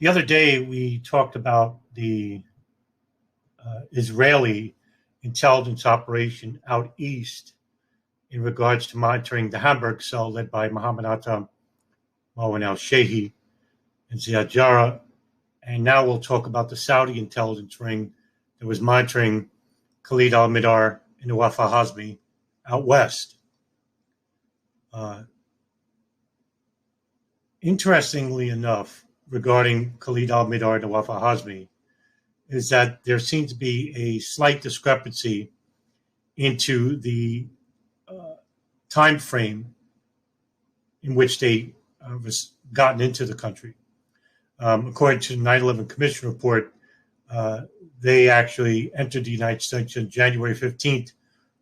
The other day, we talked about the Israeli intelligence operation out east in regards to monitoring the Hamburg Cell led by Mohammed Atta, Marwan al-Shehi, and Ziad Jarrah. And now we'll talk about the Saudi intelligence ring that was monitoring Khalid al-Mihdhar and Nawaf al-Hazmi out west. Interestingly enough, regarding Khalid al-Mihdhar and Nawaf al-Hazmi, is that there seems to be a slight discrepancy into the time frame in which they was gotten into the country. According to the 9/11 Commission report, they actually entered the United States on January 15th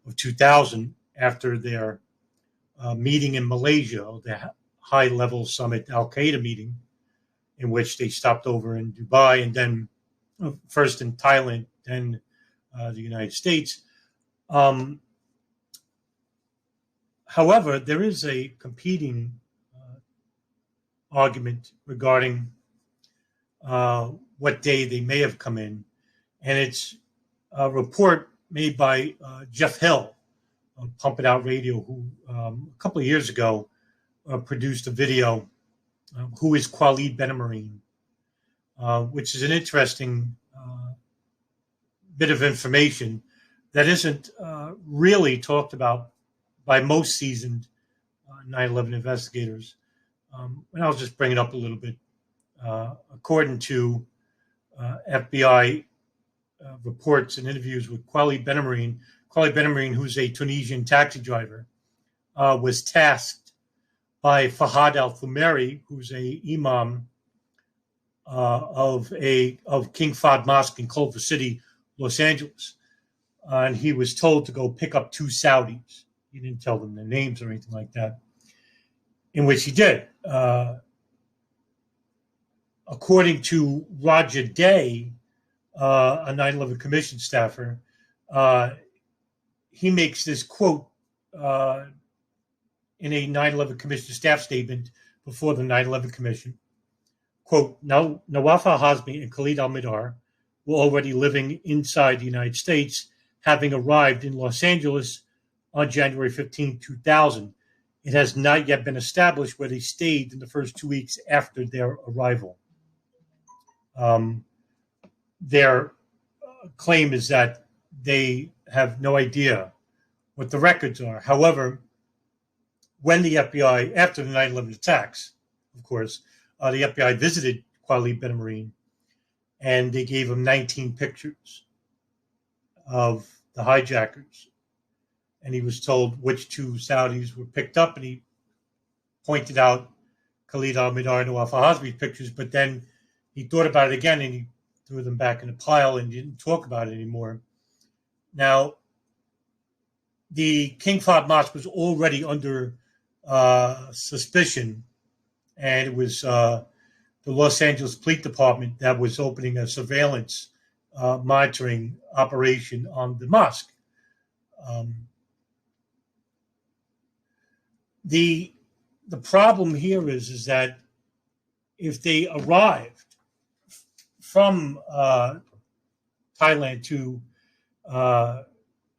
of 2000 after their meeting in Malaysia, the high-level summit al-Qaeda meeting, in which they stopped over in Dubai and then first in Thailand, then the United States. However, there is a competing argument regarding what day they may have come in, and it's a report made by Jeff Hill of Pump It Out Radio, who a couple of years ago produced a video, Who is Khalid Ben-Marine, which is an interesting bit of information that isn't really talked about by most seasoned 9/11 investigators. And I'll just bring it up a little bit. According to FBI reports and interviews with Khalid Ben-Marine, who's a Tunisian taxi driver, was tasked by Fahad al-Thumeri, who's a imam of King Fahd Mosque in Culver City, Los Angeles. And he was told to go pick up two Saudis. He didn't tell them their names or anything like that, in which he did. According to Roger Day, a 9/11 Commission staffer, he makes this quote in a 9/11 Commission staff statement before the 9/11 Commission. Quote, now Nawaf al-Hazmi and Khalid al-Mihdhar were already living inside the United States, having arrived in Los Angeles on January 15, 2000. It has not yet been established where they stayed in the first 2 weeks after their arrival. Their claim is that they have no idea what the records are. However, when the FBI, after the 9/11 attacks, of course, the FBI visited Khalid Ben-Marine, and they gave him 19 pictures of the hijackers. And he was told which two Saudis were picked up, and he pointed out Khalid al-Mihdhar and Nawaf al-Hazmi's pictures, but then he thought about it again, and he threw them back in a pile and didn't talk about it anymore. Now, the King Fahd Mosque was already under suspicion, and it was the Los Angeles Police Department that was opening a surveillance monitoring operation on the mosque. The problem here is that if they arrived from Thailand to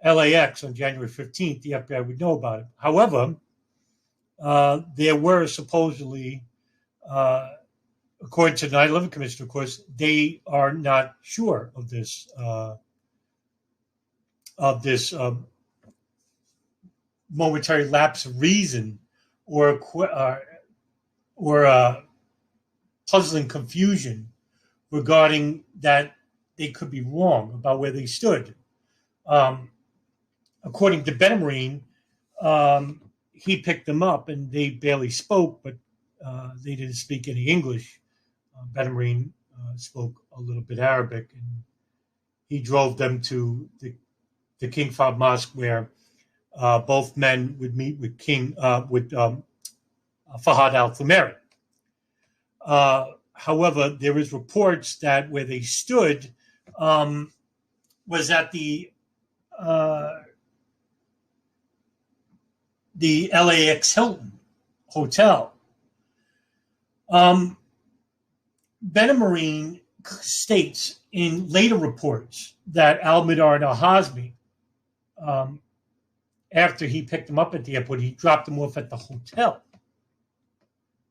LAX on January 15th, the FBI would know about it. However, there were supposedly, according to the 9/11 Commission, of course, they are not sure of this momentary lapse of reason or puzzling confusion regarding that they could be wrong about where they stood. According to Ben-Marine, he picked them up and they barely spoke, but they didn't speak any English. Ben-Marine spoke a little bit Arabic, and he drove them to the King Fahd Mosque, where both men would meet with Fahad al-Thumeri. However, there is reports that where they stood was at the LAX Hilton Hotel. Ben-Marine states in later reports that al-Mihdhar and al-Hazmi, after he picked them up at the airport, he dropped them off at the hotel.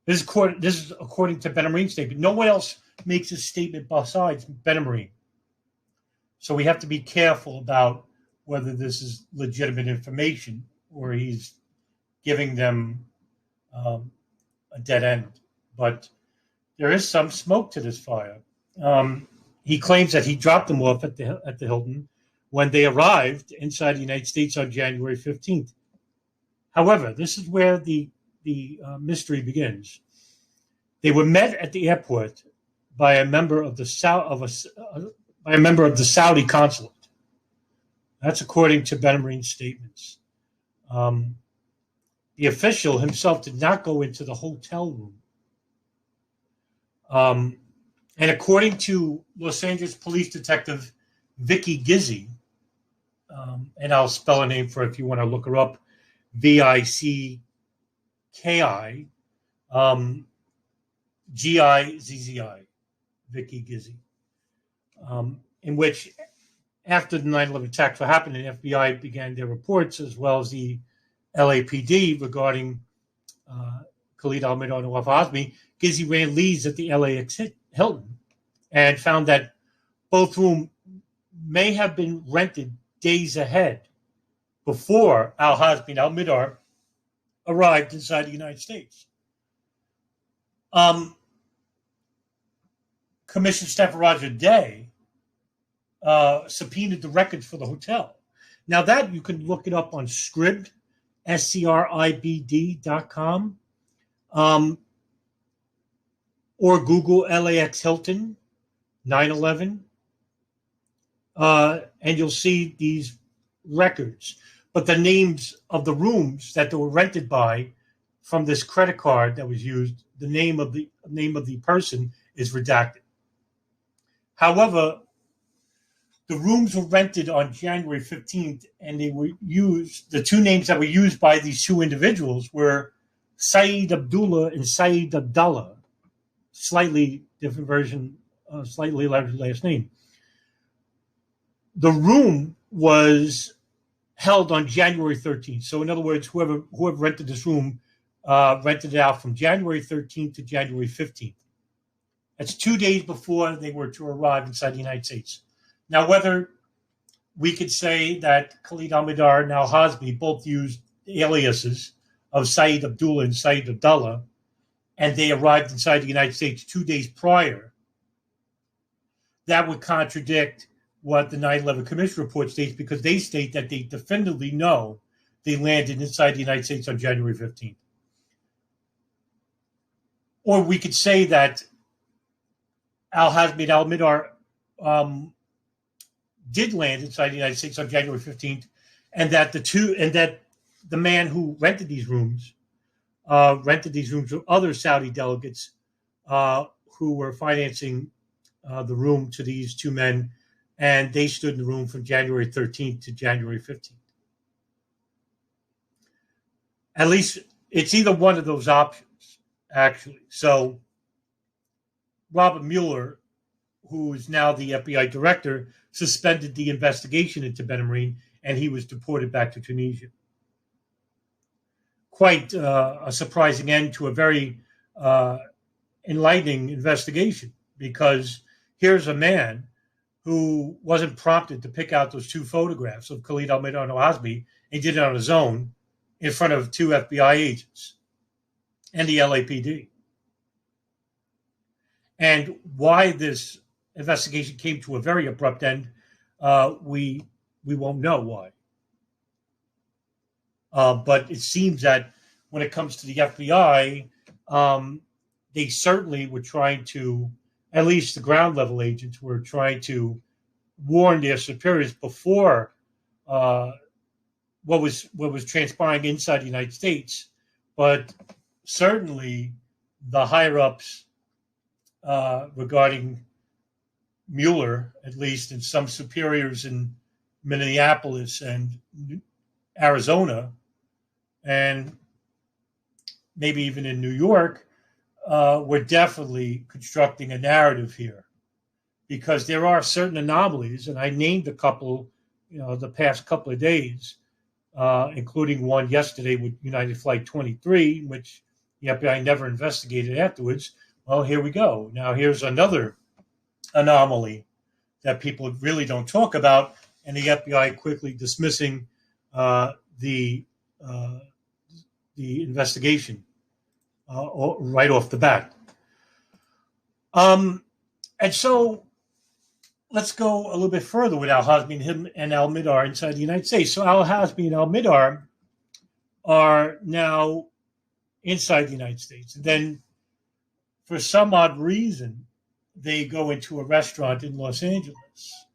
This is according to Ben-Marine's statement. No one else makes this statement besides Ben-Marine. So we have to be careful about whether this is legitimate information or he's giving them a dead end. But there is some smoke to this fire. He claims that he dropped them off at the Hilton when they arrived inside the United States on January 15th. However, this is where the mystery begins. They were met at the airport by a member of the Saudi consulate. That's according to Ben-Marine's statements. The official himself did not go into the hotel room. And according to Los Angeles police detective Vicky Gizzi, and I'll spell her name for if you want to look her up, Vicki Gizzi, Vicky Gizzi, in which after the 9/11 attacks were happening, the FBI began their reports as well as the LAPD regarding Khalid al-Mihdhar and Nawaf al-Hazmi. Gizzi ran leads at the LAX Hilton and found that both rooms may have been rented days ahead before al-Hazmi and al-Mihdhar arrived inside the United States. Commissioner Staffer Roger Day subpoenaed the records for the hotel. Now that you can look it up on Scribd, SCRIBD.com, or Google LAX Hilton 9/11, and you'll see these records. But the names of the rooms that they were rented by from this credit card that was used, the name of the person is redacted. However, the rooms were rented on January 15th, and they were used. The two names that were used by these two individuals were Saeed Abdullah and Saeed Abdallah. Slightly different version, slightly larger last name. The room was held on January 13th. So, in other words, whoever rented this room rented it out from January 13th to January 15th. That's 2 days before they were to arrive inside the United States. Now, whether we could say that Khalid al-Mihdhar and al-Hazmi both used aliases of Saeed Abdullah and Saeed Abdallah, and they arrived inside the United States 2 days prior, that would contradict what the 9/11 Commission report states, because they state that they definitively know they landed inside the United States on January 15th. Or we could say that al-Hazmi and al-Mihdhar did land inside the United States on January 15th, and that the man who rented these rooms with other Saudi delegates who were financing the room to these two men, and they stood in the room from January 13th to January 15th. At least it's either one of those options, actually. So Robert Mueller, who is now the FBI director, suspended the investigation into Ben-Marine, and he was deported back to Tunisia. Quite a surprising end to a very enlightening investigation, because here's a man who wasn't prompted to pick out those two photographs of Khalid al-Mihdhar and al-Hazmi, and did it on his own in front of two FBI agents and the LAPD. And why this investigation came to a very abrupt end, we won't know why. But it seems that when it comes to the FBI, they certainly were trying to, at least the ground level agents were trying to warn their superiors before what was transpiring inside the United States. But certainly the higher ups regarding Mueller, at least, and some superiors in Minneapolis and Arizona, and maybe even in New York, we're definitely constructing a narrative here, because there are certain anomalies, and I named a couple, the past couple of days, including one yesterday with United Flight 23, which the FBI never investigated afterwards. Well, here we go. Now, here's another anomaly that people really don't talk about, and the FBI quickly dismissing the investigation right off the bat. And so let's go a little bit further with al-Hazmi and al-Mihdhar inside the United States. So al-Hazmi and al-Mihdhar are now inside the United States. And then for some odd reason, they go into a restaurant in Los Angeles.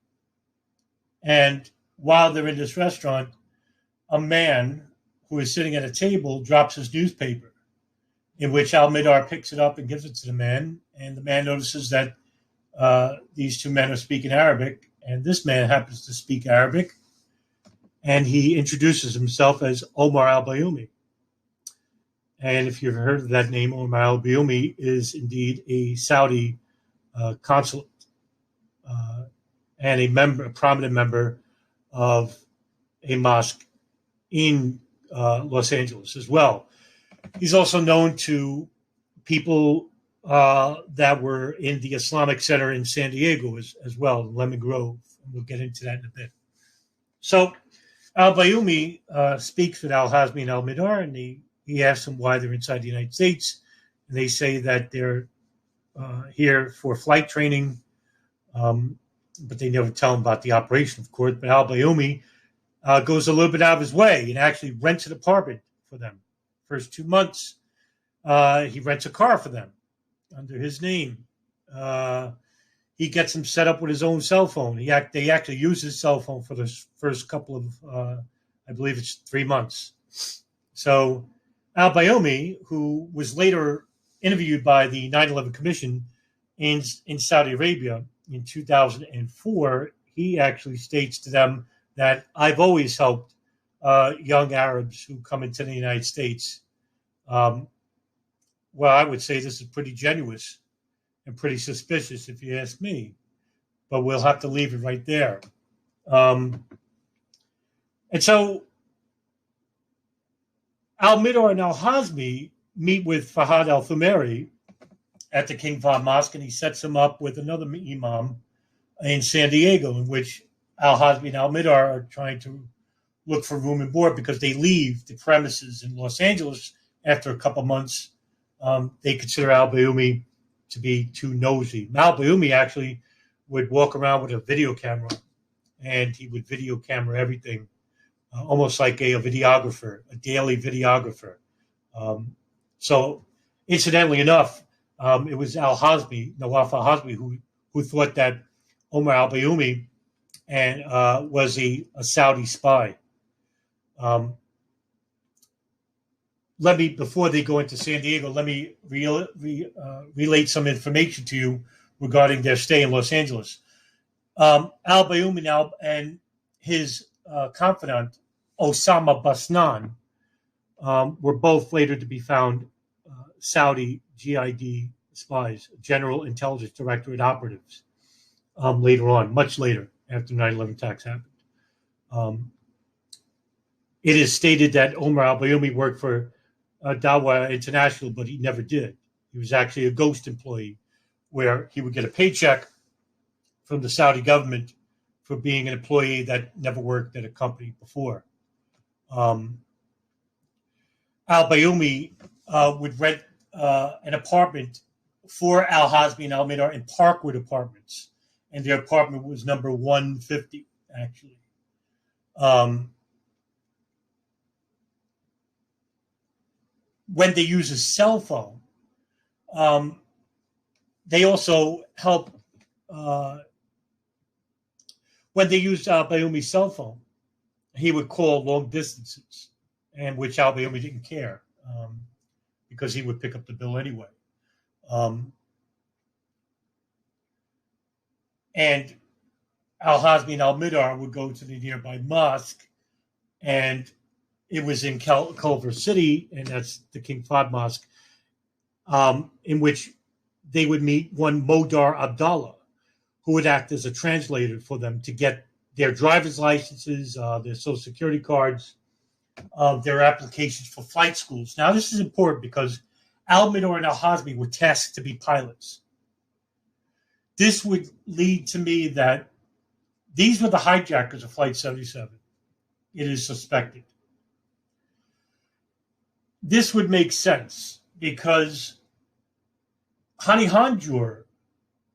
And while they're in this restaurant, a man who is sitting at a table drops his newspaper, in which al-Mihdhar picks it up and gives it to the man. And the man notices that these two men are speaking Arabic, and this man happens to speak Arabic, and he introduces himself as Omar al-Bayoumi. And if you've heard of that name, Omar al-Bayoumi is indeed a Saudi consulate and a prominent member of a mosque in Los Angeles as well. He's also known to people that were in the Islamic Center in San Diego as well, Lemon Grove. And we'll get into that in a bit. So al-Bayoumi speaks with al-Hazmi and al-Mihdhar, and he asks them why they're inside the United States. And they say that they're here for flight training, but they never tell him about the operation, of course. But al-Bayoumi goes a little bit out of his way and actually rents an apartment for them. First 2 months, he rents a car for them under his name. He gets him set up with his own cell phone. They actually use his cell phone for the first couple of, I believe it's 3 months. So al-Bayoumi, who was later interviewed by the 9/11 Commission in Saudi Arabia in 2004, he actually states to them that I've always helped young Arabs who come into the United States. Well, I would say this is pretty genuine and pretty suspicious, if you ask me. But we'll have to leave it right there. And so al-Mihdhar and al-Hazmi meet with Fahad al-Thumeri at the King Fahd Mosque, and he sets him up with another imam in San Diego, in which al-Hazmi and al-Mihdhar are trying to look for room and board because they leave the premises in Los Angeles after a couple months. They consider al-Bayoumi to be too nosy. Al-Bayoumi actually would walk around with a video camera, and he would video camera everything, almost like a videographer, a daily videographer. So incidentally enough, it was al-Hazmi, Nawaf al-Hazmi, who thought that Omar al-Bayoumi was a Saudi spy. Before they go into San Diego, let me relate some information to you regarding their stay in Los Angeles. Al-Bayoumi and his confidant, Osama Basnan, were both later to be found Saudi GID spies, General Intelligence Directorate operatives, later on, much later, after 9/11 attacks happened. It is stated that Omar al-Bayoumi worked for Dawa International, but he never did. He was actually a ghost employee where he would get a paycheck from the Saudi government for being an employee that never worked at a company before. Al-Bayoumi would rent an apartment for al-Hazmi and al-Mihdhar in Parkwood Apartments, and their apartment was number 150, actually. When they use a cell phone, they also help. When they used al-Bayoumi's cell phone, he would call long distances, and which al-Bayoumi didn't care because he would pick up the bill anyway. And al-Hazmi and al-Mihdhar would go to the nearby mosque, and it was in Culver City, and that's the King Fahd Mosque. in which they would meet one Modar Abdallah, who would act as a translator for them to get their driver's licenses, their social security cards, their applications for flight schools. Now, this is important because al-Mihdhar and al-Hazmi were tasked to be pilots. This would lead to me that these were the hijackers of Flight 77. It is suspected. This would make sense because Hani Hanjour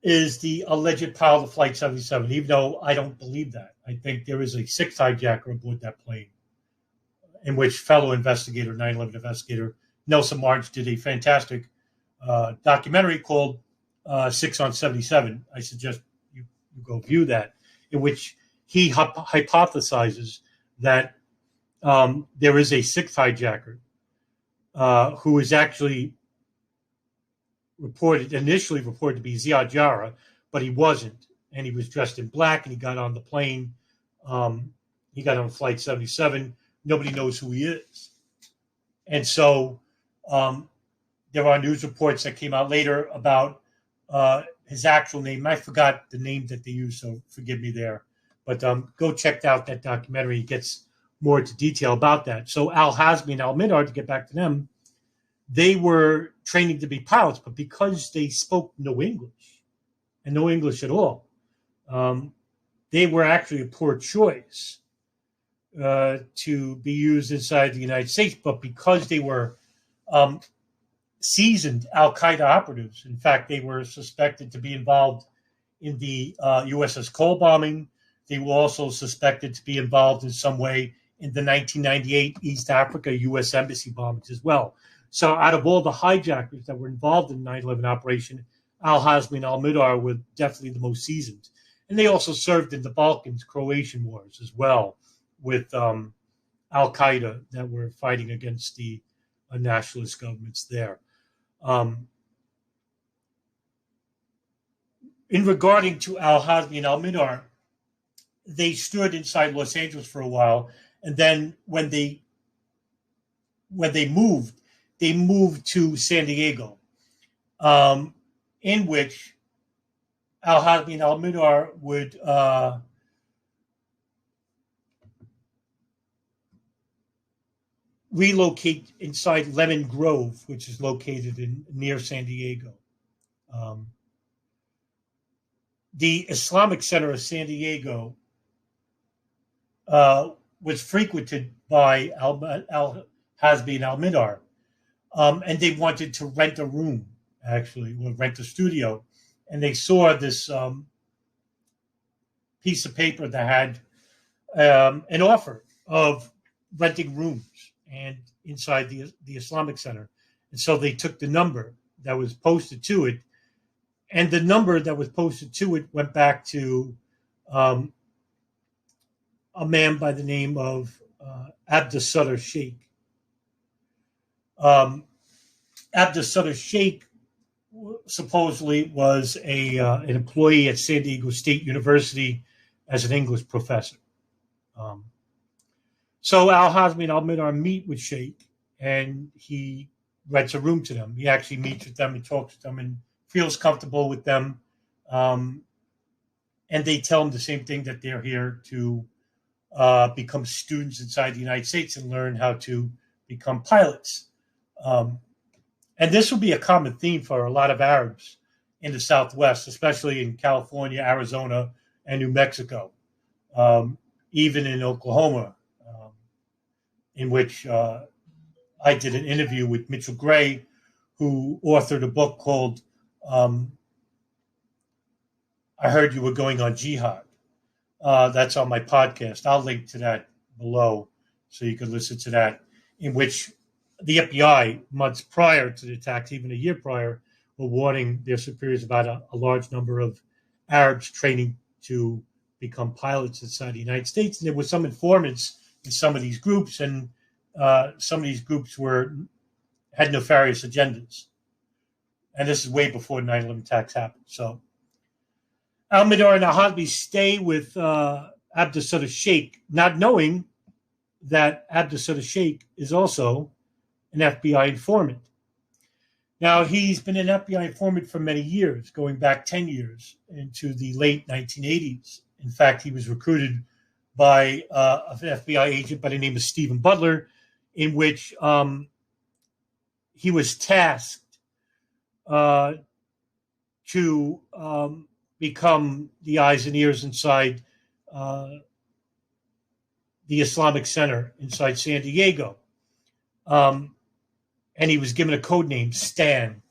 is the alleged pilot of Flight 77, even though I don't believe that. I think there is a sixth hijacker aboard that plane, in which fellow investigator, 9/11 investigator, Nelson March did a fantastic documentary called 6 on 77. I suggest you go view that, in which he hypothesizes that there is a sixth hijacker who is actually initially reported to be Ziad Jarrah, but he wasn't. And he was dressed in black, and he got on the plane. He got on Flight 77. Nobody knows who he is. And so there are news reports that came out later about his actual name. I forgot the name that they used, so forgive me there. But go check out that documentary. It gets more into detail about that. So al-Hazmi and al-Mihdhar, to get back to them, they were training to be pilots, but because they spoke no English, and no English at all, they were actually a poor choice to be used inside the United States. But because they were seasoned al-Qaeda operatives, in fact, they were suspected to be involved in the USS Cole bombing. They were also suspected to be involved in some way in the 1998 East Africa U.S. Embassy bombings as well. So out of all the hijackers that were involved in the 9/11 operation, al-Hazmi and al-Mihdhar were definitely the most seasoned. And they also served in the Balkans, Croatian wars as well, with al-Qaeda that were fighting against the nationalist governments there. In regarding to al-Hazmi and al-Mihdhar, they stood inside Los Angeles for a while, and then when they moved to San Diego, in which al-Hazmi and al-Mihdhar would relocate inside Lemon Grove, which is located near San Diego. The Islamic Center of San Diego was frequented by al-Hazmi and al-Mihdhar, and they wanted to rent a room, actually, or rent a studio. And they saw this piece of paper that had an offer of renting rooms and inside the Islamic Center. And so they took the number that was posted to it, and the number that was posted to it went back to a man by the name of Abdussutar Shaikh. Abdussutar Shaikh supposedly was an employee at San Diego State University as an English professor. So al-Hazmi and al-Mihdhar meet with Shaikh, and he rents a room to them. He actually meets with them and talks to them and feels comfortable with them. And they tell him the same thing, that they're here to become students inside the United States and learn how to become pilots. And this will be a common theme for a lot of Arabs in the Southwest, especially in California, Arizona, and New Mexico, even in Oklahoma, in which I did an interview with Mitchell Gray, who authored a book called I Heard You Were Going on Jihad. That's on my podcast. I'll link to that below so you can listen to that, in which the FBI, months prior to the attacks, even a year prior, were warning their superiors about a large number of Arabs training to become pilots inside the United States. And there were some informants in some of these groups, and some of these groups had nefarious agendas. And this is way before 9/11 attacks happened. So al-Mihdhar and al-Hazmi stay with Abdussutar Shaikh, not knowing that Abdussutar Shaikh is also an FBI informant. Now, he's been an FBI informant for many years, going back 10 years into the late 1980s. In fact, he was recruited by an FBI agent by the name of Stephen Butler, in which he was tasked to become the eyes and ears inside the Islamic Center inside San Diego. And he was given a code name, Stan.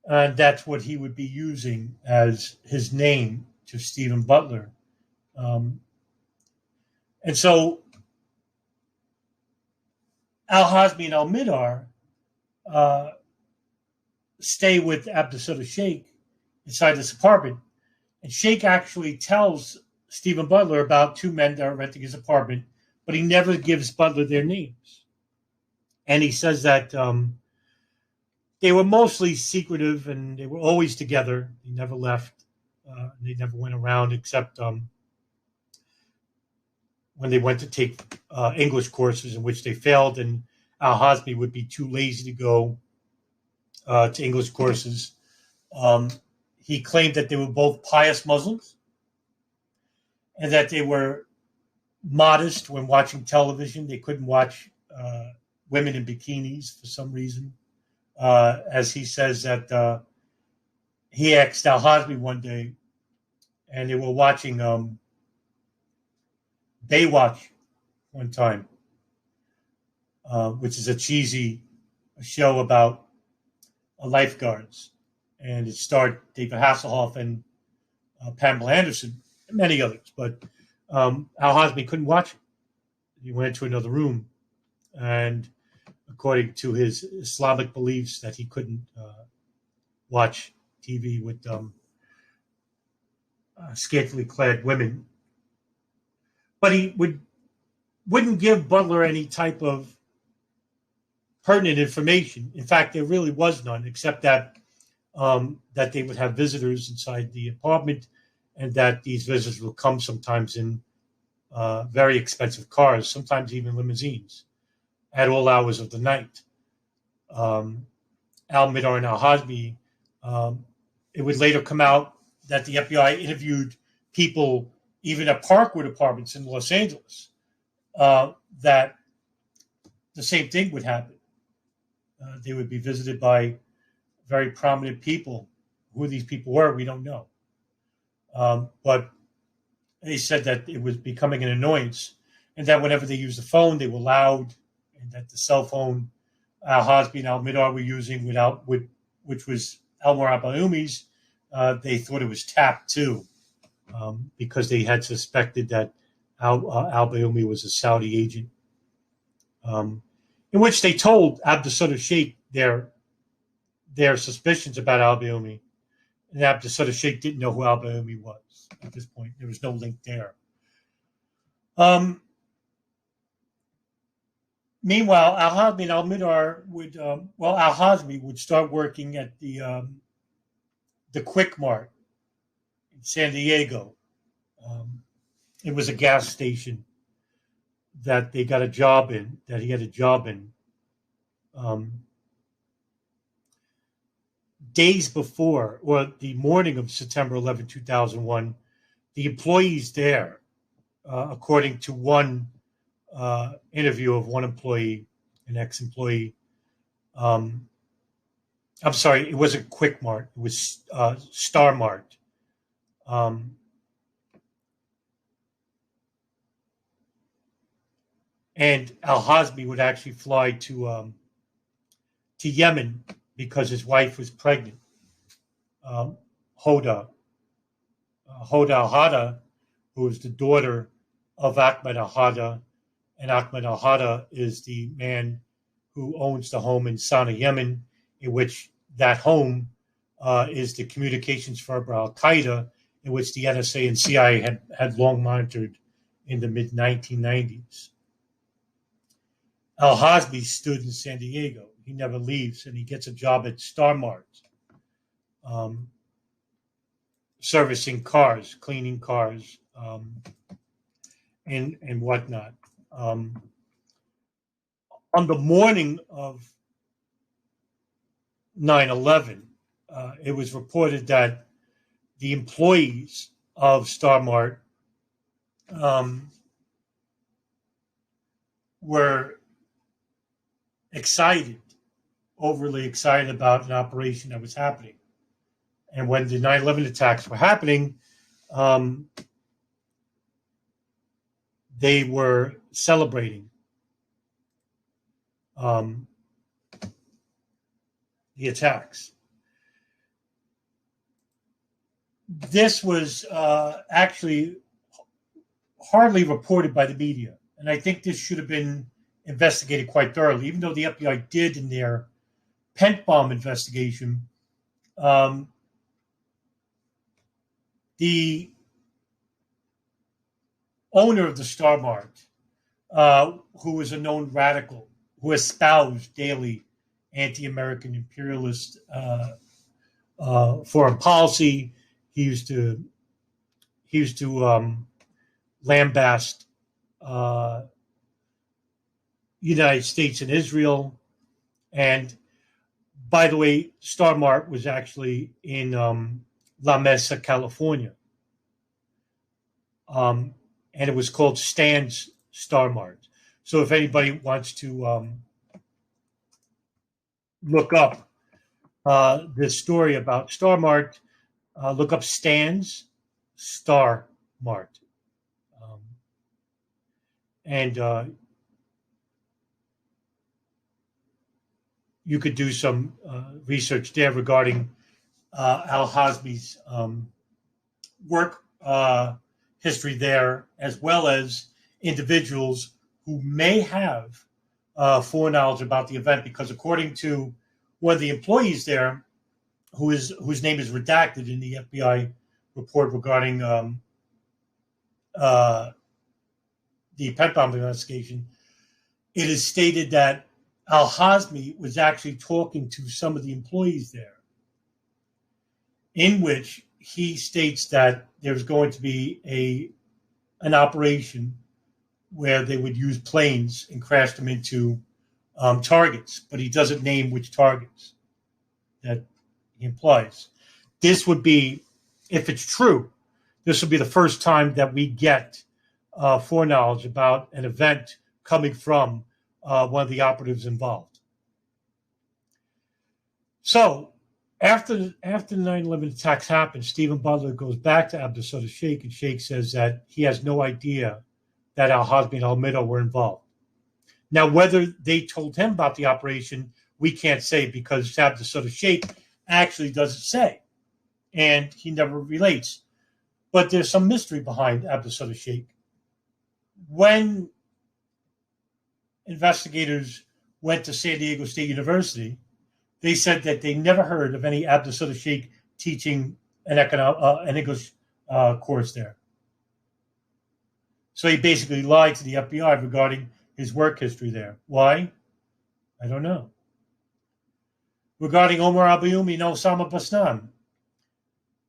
And that's what he would be using as his name to Stephen Butler. And so al-Hazmi and al-Mihdhar stay with Abdussutar Shaikh inside this apartment. And Shaikh actually tells Stephen Butler about two men that are renting his apartment, but he never gives Butler their names. And he says that they were mostly secretive and they were always together. They never left. They never went around except when they went to take English courses in which they failed, and al-Hazmi would be too lazy to go to English courses. He claimed that they were both pious Muslims and that they were modest when watching television. They couldn't watch women in bikinis for some reason. As he says that he asked al-Hazmi one day, and they were watching Baywatch one time, which is a cheesy show about lifeguards. And it starred David Hasselhoff and Pamela Anderson and many others. But al-Hazmi couldn't watch it. He went into another room. And according to his Islamic beliefs, that he couldn't watch TV with scantily clad women. But he wouldn't give Butler any type of pertinent information. In fact, there really was none, except that that they would have visitors inside the apartment, and that these visitors would come sometimes in very expensive cars, sometimes even limousines, at all hours of the night. Al-Mihdhar and al-Hazmi, it would later come out that the FBI interviewed people, even at Parkwood apartments in Los Angeles, that the same thing would happen. They would be visited by very prominent people. Who these people were, we don't know. But they said that it was becoming an annoyance, and that whenever they used the phone, they were loud, and that the cell phone al-Hazmi and al-Mihdhar were using, which was al-Bayoumy's, they thought it was tapped too, because they had suspected that al-Bayoumi was a Saudi agent, in which they told Abdussutar Shaikh their suspicions about al-Bayoumi, and Abdussutar Shaikh didn't know who al-Bayoumi was at this point. There was no link there. Meanwhile, al-Hazmi and al-Mihdhar would, al-Hazmi would start working at the Quick Mart in San Diego. It was a gas station that they got a job in, that he had a job in. Days before, or the morning of September 11, 2001, the employees there, according to one interview of one employee, an ex-employee, I'm sorry, it wasn't Quick Mart, it was Star Mart. And al-Hazmi would actually fly to Yemen because his wife was pregnant. Hoda al-Hada, who is the daughter of Ahmed al-Hada, and Ahmed al-Hada is the man who owns the home in Sana'a, Yemen, in which that home is the communications firm for al-Qaeda, in which the NSA and CIA had long monitored in the mid-1990s. Al-Hazmi stood in San Diego. He never leaves, and he gets a job at Star Mart, servicing cars, cleaning cars, and whatnot. On the morning of 9/11, it was reported that the employees of Star Mart were overly excited about an operation that was happening. And when the 9/11 attacks were happening, they were celebrating the attacks. This was actually hardly reported by the media. And I think this should have been investigated quite thoroughly, even though the FBI did in their PENTTBOM investigation. The owner of the Star Mart, who was a known radical, who espoused daily anti-American imperialist foreign policy. He used to lambaste United States and Israel. And by the way, Star Mart was actually in La Mesa, California. And it was called Stan's Star Mart. So if anybody wants to look up this story about Star Mart, look up Stan's Star Mart. And you could do some research there regarding al-Hazmi's work history there, as well as individuals who may have foreknowledge about the event, because according to one of the employees there, whose name is redacted in the FBI report regarding the PENTTBOM investigation, it is stated that al-Hazmi was actually talking to some of the employees there, in which he states that there's going to be an operation where they would use planes and crash them into targets, but he doesn't name which targets that he implies. This would be, if it's true, this would be the first time that we get foreknowledge about an event coming from one of the operatives involved. So after the 9/11 attacks happened, Stephen Butler goes back to Abdussutar Shaikh, and Shaikh says that he has no idea that al-Hazmi and al-Mihdhar were involved. Now, whether they told him about the operation, we can't say, because Abdussutar Shaikh actually doesn't say, and he never relates. But there's some mystery behind Abdussutar Shaikh. When investigators went to San Diego State University, they said that they never heard of any Abdussutar Shaikh teaching an English course there. So he basically lied to the FBI regarding his work history there. Why? I don't know. Regarding Omar al-Bayoumi and Osama Basnan,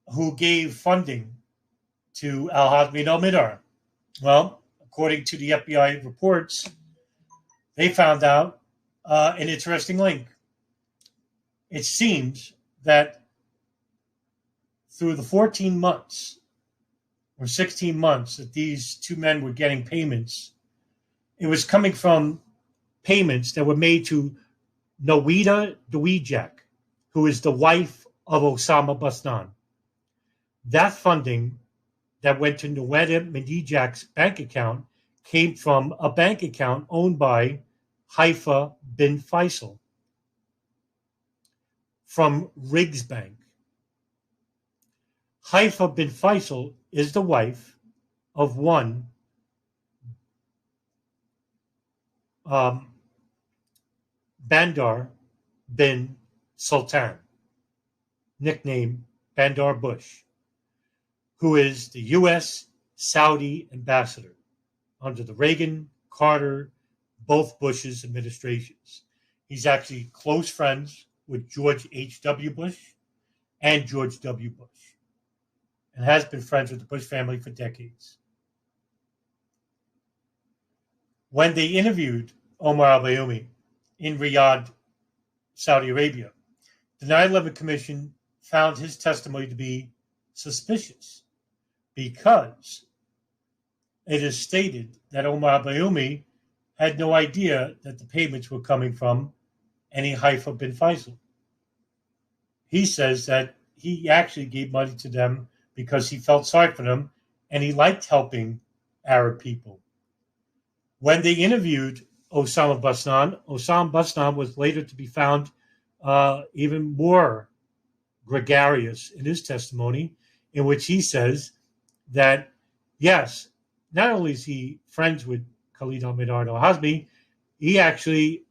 who gave funding to al-Hazmi and al-Mihdhar. Well, according to the FBI reports, they found out an interesting link. It seems that through the 14 months or 16 months that these two men were getting payments, it was coming from payments that were made to Nawida Dwijak, who is the wife of Osama Basnan. That funding that went to Nawida Dwijak's bank account came from a bank account owned by Haifa bin Faisal from Riggs Bank. Haifa bin Faisal is the wife of one Bandar bin Sultan, nicknamed Bandar Bush, who is the U.S.-Saudi Ambassador under the Reagan, Carter, both Bush's administrations. He's actually close friends with George H.W. Bush and George W. Bush, and has been friends with the Bush family for decades. When they interviewed Omar al-Bayoumi in Riyadh, Saudi Arabia, The 9/11 Commission found his testimony to be suspicious because it is stated that Omar al-Bayoumi had no idea that the payments were coming from any Haifa bin Faisal. He says that he actually gave money to them because he felt sorry for them and he liked helping Arab people. When they interviewed Osama Basnan was later to be found even more gregarious in his testimony, in which he says that, yes, not only is he friends with Khalid al-Mihdhar and al-Hazmi, he actually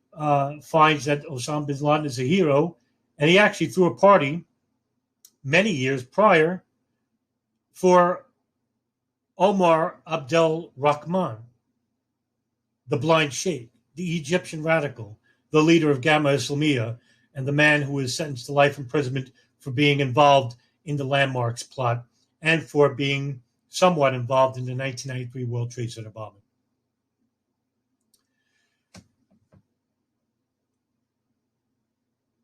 finds that Osama bin Laden is a hero, and he actually threw a party many years prior for Omar Abdel Rahman, the blind sheikh, the Egyptian radical, the leader of Gamma Islamiyah, and the man who was sentenced to life imprisonment for being involved in the landmarks plot and for being somewhat involved in the 1993 World Trade Center bombing.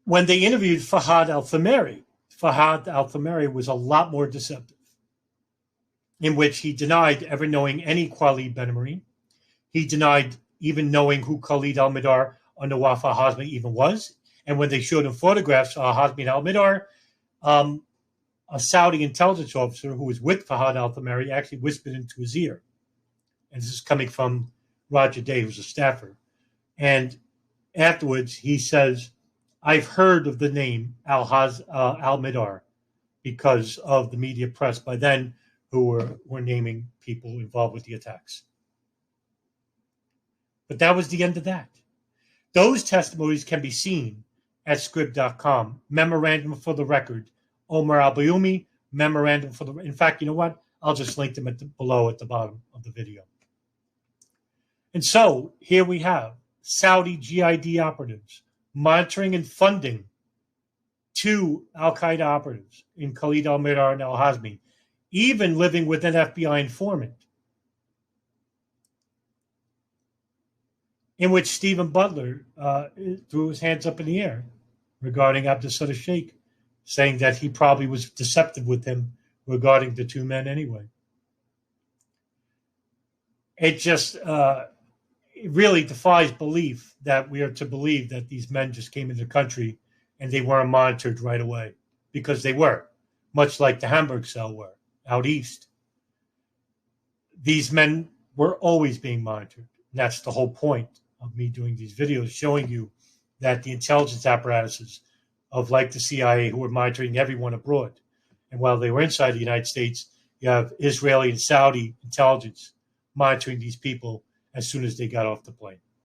When they interviewed Fahad al-Thamari was a lot more deceptive, in which he denied ever knowing any Khalid bin Sultan. He denied even knowing who Khalid al-Mihdhar or Nawaf al-Hazmi even was. And when they showed him photographs of al-Hazmi and al-Mihdhar, a Saudi intelligence officer who was with Fahad al-Thamari actually whispered into his ear. And this is coming from Roger Day, who's a staffer. And afterwards, he says, I've heard of the name al-Mihdhar because of the media press by then who were naming people involved with the attacks. But that was the end of that. Those testimonies can be seen at scrib.com. Memorandum for the record. Omar al-Bayoumi, memorandum for the... In fact, you know what? I'll just link them below at the bottom of the video. And so, here we have Saudi GID operatives monitoring and funding 2 al-Qaeda operatives in Khalid al-Mihdhar and al-Hazmi, even living with an FBI informant, in which Stephen Butler threw his hands up in the air regarding Abdussutar Shaikh, saying that he probably was deceptive with him regarding the 2 men anyway. It just it really defies belief that we are to believe that these men just came into the country and they weren't monitored right away, because they were, much like the Hamburg Cell were out east. These men were always being monitored. And that's the whole point of me doing these videos, showing you that the intelligence apparatuses of, like the CIA, who were monitoring everyone abroad. And while they were inside the United States, you have Israeli and Saudi intelligence monitoring these people as soon as they got off the plane.